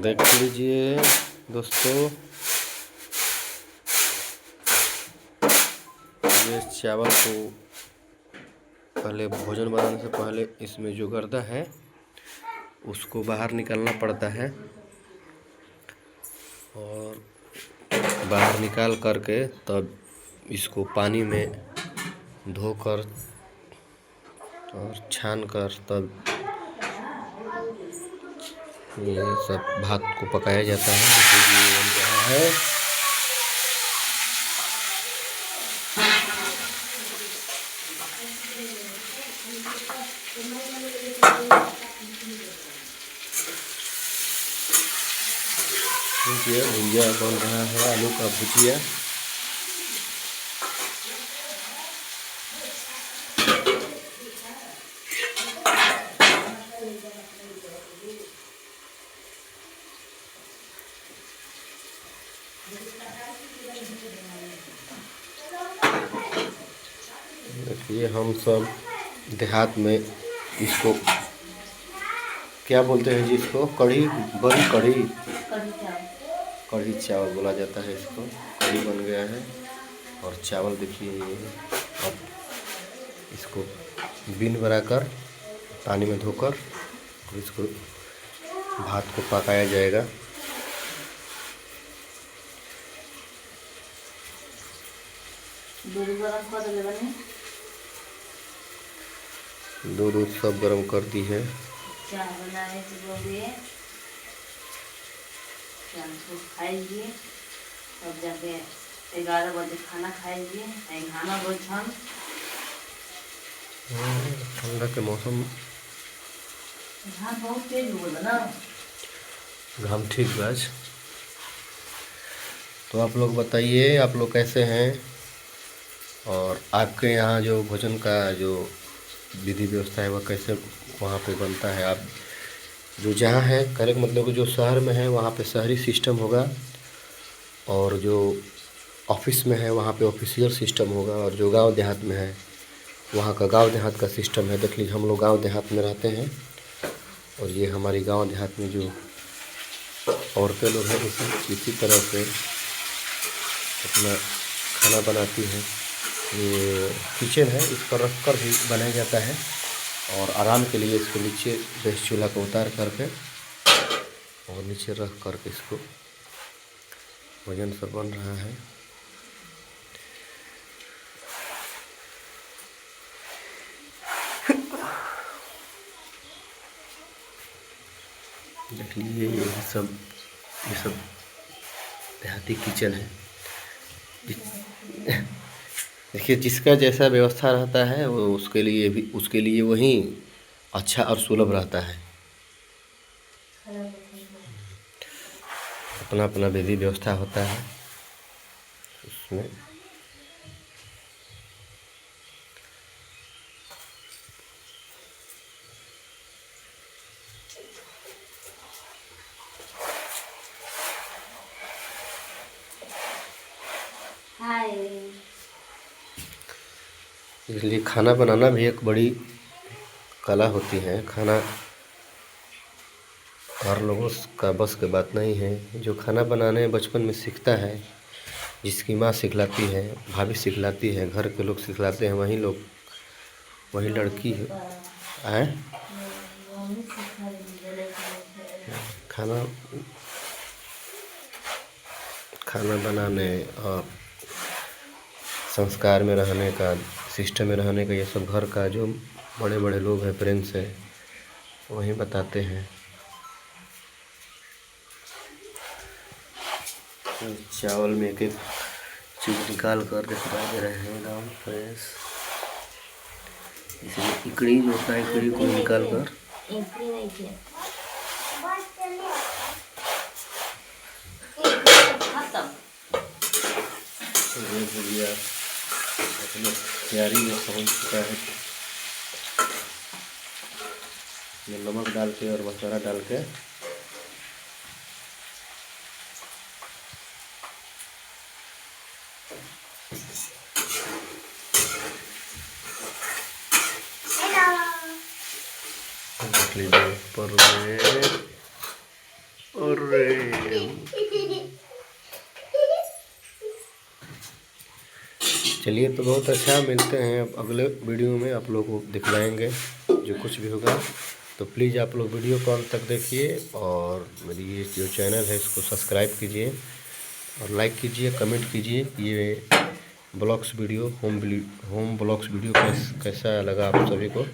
देख लीजिए दोस्तों, ये चावल को पहले भोजन बनाने से पहले इसमें जो गर्दा है उसको बाहर निकालना पड़ता है और बाहर निकाल करके तब इसको पानी में धोकर और छान कर तब ये सब भात को पकाया जाता है। जैसे कि बन रहा है, भुजिया बन रहा है, आलू का भुजिया। देखिए हम सब देहात में इसको क्या बोलते हैं जी, इसको कढ़ी, बड़ी कढ़ी, कढ़ी चावल बोला जाता है। इसको कढ़ी बन गया है और चावल देखिए ये। अब इसको बीन बनाकर पानी में धोकर इसको भात को पकाया जाएगा। दूध सब गरम कर दी है। चाय बनाने के लिए खाइए, तब जाके 11 बजे खाना खाइए। खाना बोझन ठंडा के मौसम, बहुत तेज हो गया ना, घाम ठीक बाज। तो आप लोग बताइए, आप लोग कैसे हैं और आपके यहाँ जो भोजन का जो विधि व्यवस्था है वह कैसे वहाँ पे बनता है। आप जो जहाँ है, कहने का मतलब जो शहर में है वहाँ पे शहरी सिस्टम होगा और जो ऑफिस में है वहाँ पे ऑफिशियल सिस्टम होगा, और जो गांव देहात में है वहाँ का गांव देहात का सिस्टम है। देख लीजिए, हम लोग गांव देहात में रहते हैं और ये हमारी गांव देहात में जो औरतें लोग हैं इसी तरह से अपना खाना बनाती हैं। ये किचन है, इस पर रख कर भी बनाया जाता है और आराम के लिए इसको नीचे गैस चूल्हा को उतार करके और नीचे रख करके इसको भोजन सब बन रहा है। देख लीजिए, ये सब देहाती किचन है। देखिए, जिसका जैसा व्यवस्था रहता है वो उसके लिए वही अच्छा और सुलभ रहता है। अपना अपना विधि व्यवस्था होता है उसमें। इसलिए खाना बनाना भी एक बड़ी कला होती है। खाना हर लोगों का बस की बात नहीं है। जो खाना बनाने बचपन में सीखता है, जिसकी माँ सिखलाती है, भाभी सिखलाती है, घर के लोग सिखलाते हैं, वही लड़की है खाना बनाने और संस्कार में रहने का, सिस्टम में रहने का, ये सब घर का जो बड़े बड़े लोग हैं, पेरेंट्स हैं, वही बताते हैं। चावल में एक एक चीज़ निकाल कर दिखा दे रहे हैं एकदम फ्रेश। इसमें इकड़ी जो होता है, इकड़ी को निकाल कर भुजिया अपने तैयारी में पहुंच चुका है। ये नमक डाल के और मसाला डाल के देख लीजिए ऊपर में और चलिए, तो बहुत अच्छा, मिलते हैं अब अगले वीडियो में, आप लोगों को दिखलाएंगे जो कुछ भी होगा। तो प्लीज़ आप लोग वीडियो को अंत तक देखिए और मेरी ये जो चैनल है इसको सब्सक्राइब कीजिए और लाइक कीजिए, कमेंट कीजिए। ये blogs video home blogs video कैसा लगा आप सभी को।